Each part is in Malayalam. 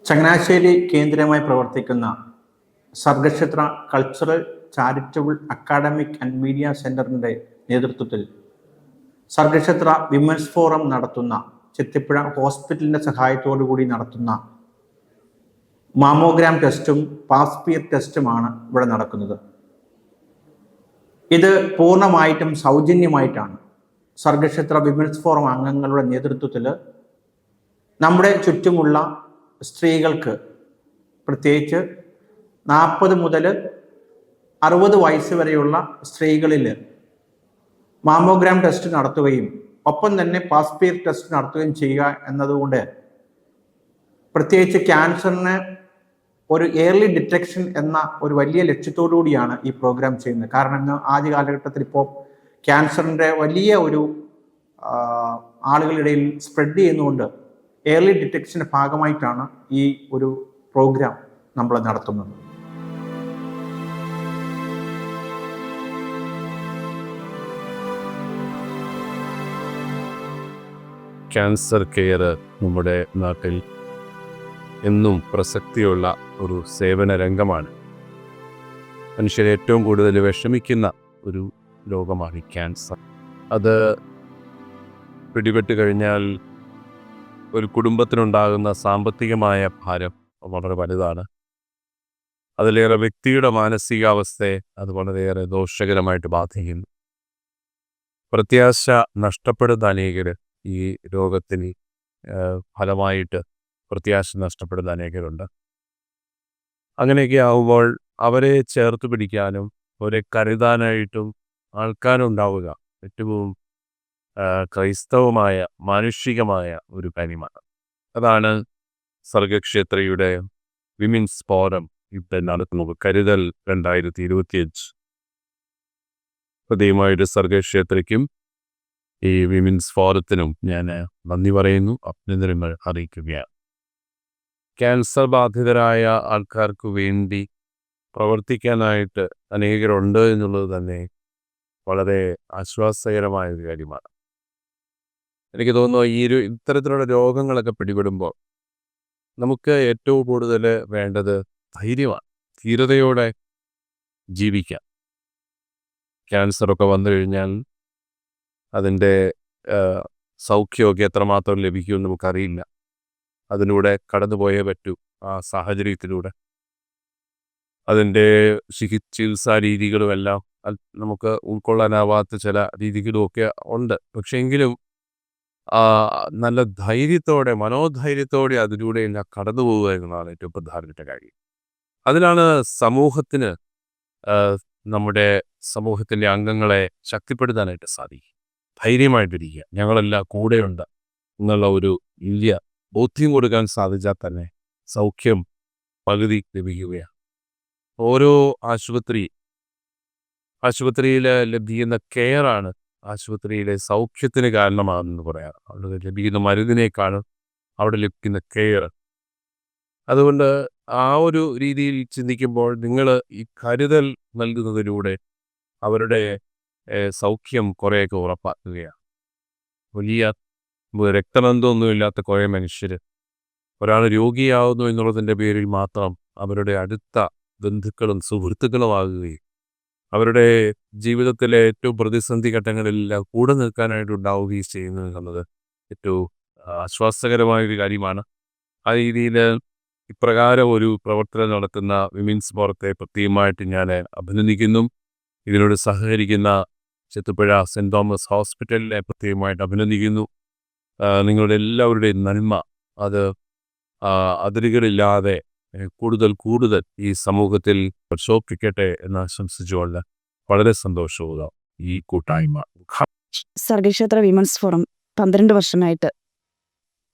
ചങ്ങനാശ്ശേരി കേന്ദ്രമായി പ്രവർത്തിക്കുന്ന Sargakshetra cultural charitable academic and media സെന്ററിന്റെ നേതൃത്വത്തിൽ സർഗക്ഷേത്ര വിമൻസ് ഫോറം നടത്തുന്ന ചെത്തിപ്പുഴ ഹോസ്പിറ്റലിന്റെ സഹായത്തോടുകൂടി നടത്തുന്ന മാമോഗ്രാം ടെസ്റ്റും പാസ്പിയർ ടെസ്റ്റുമാണ് ഇവിടെ നടക്കുന്നത്. ഇത് പൂർണ്ണമായിട്ടും സൗജന്യമായിട്ടാണ് സർഗക്ഷേത്ര വിമൻസ് ഫോറം അംഗങ്ങളുടെ നേതൃത്വത്തിൽ നമ്മുടെ ചുറ്റുമുള്ള സ്ത്രീകൾക്ക്, പ്രത്യേകിച്ച് 40 മുതൽ 60 വയസ്സ് വരെയുള്ള സ്ത്രീകളിൽ മാമോഗ്രാം ടെസ്റ്റ് നടത്തുകയും ഒപ്പം തന്നെ പാസ്പിയർ ടെസ്റ്റ് നടത്തുകയും ചെയ്യുക എന്നതുകൊണ്ട് പ്രത്യേകിച്ച് ക്യാൻസറിന് ഒരു ഏർലി ഡിറ്റക്ഷൻ എന്ന ഒരു വലിയ ലക്ഷ്യത്തോടു കൂടിയാണ് ഈ പ്രോഗ്രാം ചെയ്യുന്നത്. കാരണം ഇന്ന് ആദ്യ കാലഘട്ടത്തിൽ ഇപ്പോൾ ക്യാൻസറിൻ്റെ വലിയ ഒരു ആളുകളിടയിൽ സ്പ്രെഡ് ചെയ്യുന്നതുകൊണ്ട് ഏർലി ഡിറ്റക്ഷൻ്റെ ഭാഗമായിട്ടാണ് ഈ ഒരു പ്രോഗ്രാം നമ്മൾ നടത്തുന്നത്. ക്യാൻസർ കെയർ നമ്മുടെ നാട്ടിൽ എന്നും പ്രസക്തിയുള്ള ഒരു സേവന രംഗമാണ്. മനുഷ്യരെ ഏറ്റവും കൂടുതൽ വിഷമിക്കുന്ന ഒരു രോഗമാണ് ഈ ക്യാൻസർ. അത് പിടിപെട്ട് കഴിഞ്ഞാൽ ഒരു കുടുംബത്തിനുണ്ടാകുന്ന സാമ്പത്തികമായ ഭാരം വളരെ വലുതാണ്. അതിലേറെ വ്യക്തിയുടെ മാനസികാവസ്ഥയെ അത് വളരെയേറെ ദോഷകരമായിട്ട് ബാധിക്കുന്നു. പ്രത്യാശ നഷ്ടപ്പെടുന്ന അനേകർ ഈ രോഗത്തിന് ഫലമായിട്ട് പ്രത്യാശ നഷ്ടപ്പെടുന്ന അനേകരുണ്ട്. അങ്ങനെയൊക്കെ ആവുമ്പോൾ അവരെ ചേർത്ത് പിടിക്കാനും അവരെ കരുതാനായിട്ടും ആൾക്കാരുണ്ടാവുക ഏറ്റവും ക്രൈസ്തവമായ മാനുഷികമായ ഒരു കാര്യമാണ്. അതാണ് സർഗക്ഷേത്രയുടെ വിമൻസ് ഫോറം ഇവിടെ നടത്തുന്നത്. കരുതൽ 2025. പ്രത്യേകമായിട്ട് സർഗക്ഷേത്രയ്ക്കും ഈ വിമൻസ് ഫോറത്തിനും ഞാൻ നന്ദി പറയുന്നു, അഭിനന്ദനങ്ങൾ അറിയിക്കുകയാണ്. ക്യാൻസർ ബാധിതരായ ആൾക്കാർക്ക് വേണ്ടി പ്രവർത്തിക്കാനായിട്ട് അനേകരുണ്ട് എന്നുള്ളത് തന്നെ വളരെ ആശ്വാസകരമായ ഒരു കാര്യമാണ്. എനിക്ക് തോന്നുന്നു ഈ ഇത്തരത്തിലുള്ള രോഗങ്ങളൊക്കെ പിടിപെടുമ്പോൾ നമുക്ക് ഏറ്റവും കൂടുതൽ വേണ്ടത് ധൈര്യമാണ്. ധീരതയോടെ ജീവിക്കാം. ക്യാൻസറൊക്കെ വന്നു കഴിഞ്ഞാൽ അതിൻ്റെ സൗഖ്യമൊക്കെ എത്രമാത്രം ലഭിക്കുമെന്ന് നമുക്കറിയില്ല. അതിലൂടെ കടന്നുപോയേ പറ്റൂ. ആ സാഹചര്യത്തിലൂടെ അതിൻ്റെ ചികിത്സാ രീതികളുമെല്ലാം നമുക്ക് ഉൾക്കൊള്ളാനാവാത്ത ചില രീതികളുമൊക്കെ ഉണ്ട്. പക്ഷെ എങ്കിലും നല്ല ധൈര്യത്തോടെ, മനോധൈര്യത്തോടെ അതിലൂടെ എല്ലാം കടന്നു പോവുക എന്നതാണ് ഏറ്റവും പ്രധാനപ്പെട്ട കാര്യം. അതിലാണ് സമൂഹത്തിന്, നമ്മുടെ സമൂഹത്തിൻ്റെ അംഗങ്ങളെ ശക്തിപ്പെടുത്താനായിട്ട് സാധിക്കും. ധൈര്യമായിട്ടിരിക്കുക, ഞങ്ങളെല്ലാം കൂടെയുണ്ട് എന്നുള്ള ഒരു വലിയ ബോധ്യം കൊടുക്കാൻ സാധിച്ചാൽ തന്നെ സൗഖ്യം പകുതി ലഭിക്കുകയാണ്. ഓരോ ആശുപത്രിയിൽ ലഭിക്കുന്ന കെയറാണ് ആശുപത്രിയിലെ സൗഖ്യത്തിന് കാരണമാണെന്ന് പറയാം. അവിടെ ലഭിക്കുന്ന മരുന്നിനേക്കാളും അവിടെ ലഭിക്കുന്ന കെയർ. അതുകൊണ്ട് ആ ഒരു രീതിയിൽ ചിന്തിക്കുമ്പോൾ നിങ്ങൾ ഈ കരുതൽ നൽകുന്നതിലൂടെ അവരുടെ സൗഖ്യം കുറേയൊക്കെ ഉറപ്പാക്കുകയാണ്. വലിയ രക്തബന്ധമൊന്നുമില്ലാത്ത കുറേ മനുഷ്യർ ഒരാൾ രോഗിയാവുന്നു എന്നുള്ളതിൻ്റെ പേരിൽ മാത്രം അവരുടെ അടുത്ത ബന്ധുക്കളും സുഹൃത്തുക്കളുമാകുകയും അവരുടെ ജീവിതത്തിലെ ഏറ്റവും പ്രതിസന്ധി ഘട്ടങ്ങളിലെല്ലാം കൂടെ നിൽക്കാനായിട്ടുണ്ടാവുകയും ചെയ്യുന്നു എന്നുള്ളത് ഏറ്റവും ആശ്വാസകരമായൊരു കാര്യമാണ്. ആ രീതിയിൽ ഇപ്രകാരം ഒരു പ്രവർത്തനം നടത്തുന്ന വിമൻസ് ഫോറത്തെ പ്രത്യേകമായിട്ട് ഞാൻ അഭിനന്ദിക്കുന്നു. ഇതിനോട് സഹകരിക്കുന്ന ചെത്തിപ്പുഴ സെൻറ് തോമസ് ഹോസ്പിറ്റലിനെ പ്രത്യേകമായിട്ട് അഭിനന്ദിക്കുന്നു. നിങ്ങളുടെ എല്ലാവരുടെയും നന്മ അത് അതിരുകളില്ലാതെ കൂടുതൽ ഈ സമൂഹത്തിൽ പ്രശോഭിക്കട്ടെ എന്ന് ആശംസിച്ചുകൊണ്ട് വളരെ സന്തോഷവും ഈ കൂട്ടായ്മ. സർഗക്ഷേത്ര വിമൻസ് ഫോറം 12 വർഷമായിട്ട്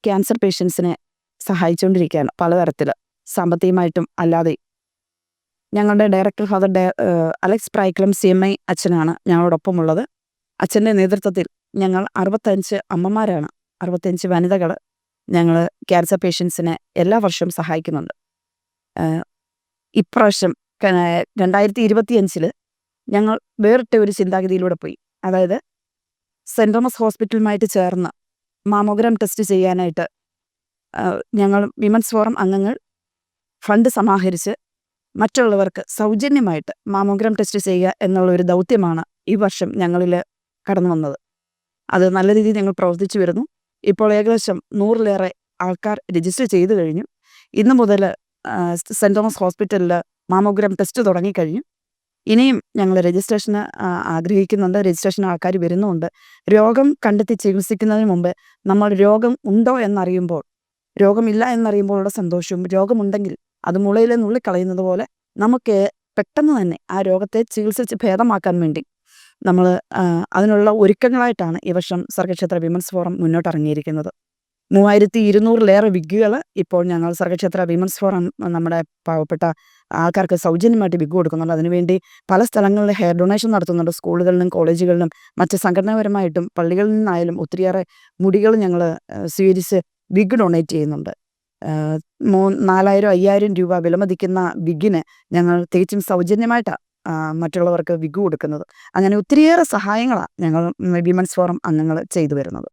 ക്യാൻസർ പേഷ്യൻസിനെ സഹായിച്ചുകൊണ്ടിരിക്കുകയാണ്. പലതരത്തിൽ സാമ്പത്തികമായിട്ടും അല്ലാതെ. ഞങ്ങളുടെ ഡയറക്ടർ ഫാദർ അലക്സ് പ്രായിക്കുളം CMI അച്ഛനാണ് ഞങ്ങളോടൊപ്പമുള്ളത്. അച്ഛൻ്റെ നേതൃത്വത്തിൽ ഞങ്ങൾ 65 അമ്മമാരാണ്, 65 വനിതകൾ ഞങ്ങൾ ക്യാൻസർ പേഷ്യൻസിനെ എല്ലാ വർഷവും സഹായിക്കുന്നുണ്ട്. ഇപ്രാവശ്യം 2025 ഞങ്ങൾ വേറിട്ട ഒരു ചിന്താഗതിയിലൂടെ പോയി. അതായത് സെൻറ് തോമസ് ഹോസ്പിറ്റലുമായിട്ട് ചേർന്ന് മാമോഗ്രാം ടെസ്റ്റ് ചെയ്യാനായിട്ട് ഞങ്ങൾ വിമൻസ് ഫോറം അംഗങ്ങൾ ഫണ്ട് സമാഹരിച്ച് മറ്റുള്ളവർക്ക് സൗജന്യമായിട്ട് മാമോഗ്രാം ടെസ്റ്റ് ചെയ്യുക എന്നുള്ള ഒരു ദൗത്യമാണ് ഈ വർഷം ഞങ്ങളിൽ കടന്നു വന്നത്. അത് നല്ല രീതിയിൽ ഞങ്ങൾ പ്രവർത്തിച്ചു വരുന്നു. ഇപ്പോൾ ഏകദേശം 100-ലേറെ ആൾക്കാർ രജിസ്റ്റർ ചെയ്തു കഴിഞ്ഞു. ഇന്ന് മുതൽ സെൻറ് തോമസ് ഹോസ്പിറ്റലിൽ മാമോഗ്രാം ടെസ്റ്റ് തുടങ്ങിക്കഴിഞ്ഞു. ഇനിയും ഞങ്ങൾ രജിസ്ട്രേഷന് ആഗ്രഹിക്കുന്നുണ്ട്. രജിസ്ട്രേഷൻ ആൾക്കാർ വരുന്നുമുണ്ട്. രോഗം കണ്ടെത്തി ചികിത്സിക്കുന്നതിന് മുമ്പ് നമ്മൾ രോഗം ഉണ്ടോ എന്നറിയുമ്പോൾ, രോഗമില്ല എന്നറിയുമ്പോഴുള്ള സന്തോഷവും, രോഗമുണ്ടെങ്കിൽ അത് മുളയിലെ നുള്ളിക്കളയുന്നത് പോലെ നമുക്ക് പെട്ടെന്ന് തന്നെ ആ രോഗത്തെ ചികിത്സിച്ച് ഭേദമാക്കാൻ വേണ്ടി നമ്മൾ അതിനുള്ള ഒരുക്കങ്ങളായിട്ടാണ് ഈ വർഷം സർഗക്ഷേത്ര വിമൻസ് ഫോറം മുന്നോട്ടിറങ്ങിയിരിക്കുന്നത്. 3200-ലേറെ വിഗ്ഗുകൾ ഇപ്പോൾ ഞങ്ങൾ സർഗക്ഷേത്ര വിമൻസ് ഫോറം നമ്മുടെ പാവപ്പെട്ട ആൾക്കാർക്ക് സൗജന്യമായിട്ട് വിഗ് കൊടുക്കുന്നുണ്ട്. അതിനുവേണ്ടി പല സ്ഥലങ്ങളിൽ ഹെയർ ഡൊണേഷൻ നടത്തുന്നുണ്ട്. സ്കൂളുകളിലും കോളേജുകളിലും മറ്റ് സംഘടനാപരമായിട്ടും പള്ളികളിൽ നിന്നായാലും ഒത്തിരിയേറെ മുടികൾ ഞങ്ങൾ സ്വീകരിച്ച് വിഗ് ഡൊണേറ്റ് ചെയ്യുന്നുണ്ട്. 4000-5000 രൂപ വിലമതിക്കുന്ന വിഗിന് ഞങ്ങൾ തികച്ചും സൗജന്യമായിട്ടാണ് മറ്റുള്ളവർക്ക് വിഗ് കൊടുക്കുന്നത്. അങ്ങനെ ഒത്തിരിയേറെ സഹായങ്ങളാണ് ഞങ്ങൾ വിമൻസ് ഫോറം അംഗങ്ങൾ ചെയ്തു വരുന്നത്.